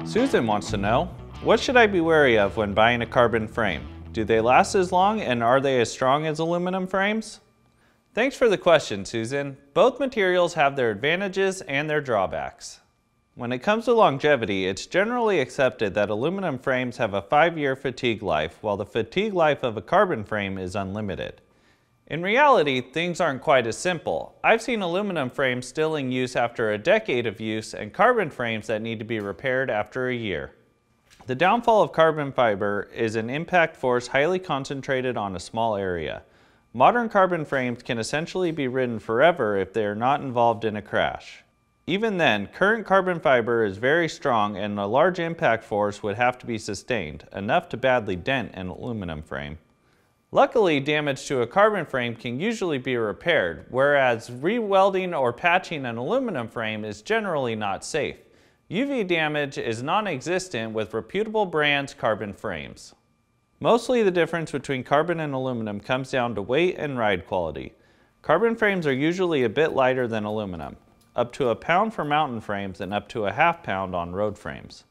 Susan wants to know, what should I be wary of when buying a carbon frame? Do they last as long and are they as strong as aluminum frames? Thanks for the question, Susan. Both materials have their advantages and their drawbacks. When it comes to longevity, it's generally accepted that aluminum frames have a 5-year fatigue life, while the fatigue life of a carbon frame is unlimited. In reality, things aren't quite as simple. I've seen aluminum frames still in use after a decade of use and carbon frames that need to be repaired after a year. The downfall of carbon fiber is an impact force highly concentrated on a small area. Modern carbon frames can essentially be ridden forever if they are not involved in a crash. Even then, current carbon fiber is very strong and a large impact force would have to be sustained, enough to badly dent an aluminum frame. Luckily, damage to a carbon frame can usually be repaired, whereas re-welding or patching an aluminum frame is generally not safe. UV damage is non-existent with reputable brands' carbon frames. Mostly the difference between carbon and aluminum comes down to weight and ride quality. Carbon frames are usually a bit lighter than aluminum, up to a pound for mountain frames and up to a ½ pound on road frames.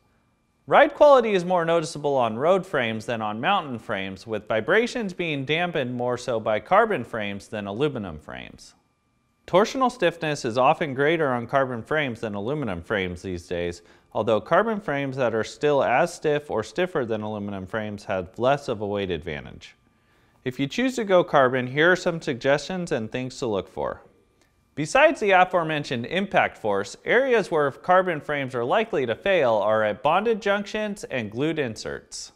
Ride quality is more noticeable on road frames than on mountain frames, with vibrations being dampened more so by carbon frames than aluminum frames. Torsional stiffness is often greater on carbon frames than aluminum frames these days, although carbon frames that are still as stiff or stiffer than aluminum frames have less of a weight advantage. If you choose to go carbon, here are some suggestions and things to look for. Besides the aforementioned impact force, areas where carbon frames are likely to fail are at bonded junctions and glued inserts.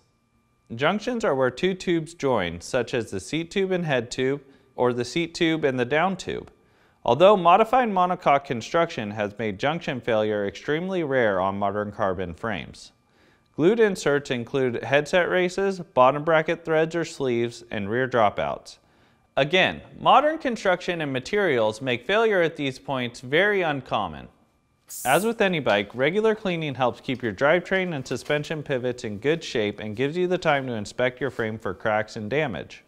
Junctions are where two tubes join, such as the seat tube and head tube, or the seat tube and the down tube. Although modified monocoque construction has made junction failure extremely rare on modern carbon frames. Glued inserts include headset races, bottom bracket threads or sleeves, and rear dropouts. Again, modern construction and materials make failure at these points very uncommon. As with any bike, regular cleaning helps keep your drivetrain and suspension pivots in good shape and gives you the time to inspect your frame for cracks and damage.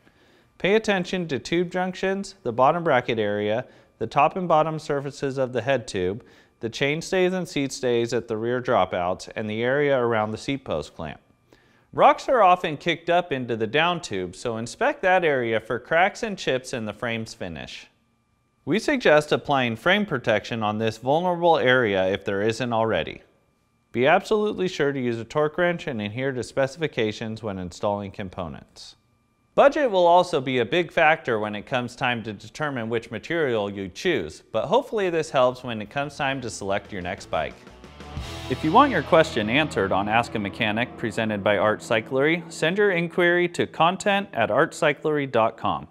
Pay attention to tube junctions, the bottom bracket area, the top and bottom surfaces of the head tube, the chain stays and seat stays at the rear dropouts, and the area around the seat post clamp. Rocks are often kicked up into the down tube, so inspect that area for cracks and chips in the frame's finish. We suggest applying frame protection on this vulnerable area if there isn't already. Be absolutely sure to use a torque wrench and adhere to specifications when installing components. Budget will also be a big factor when it comes time to determine which material you choose, but hopefully this helps when it comes time to select your next bike. If you want your question answered on Ask a Mechanic presented by Cyclery, send your inquiry to content@artcyclery.com.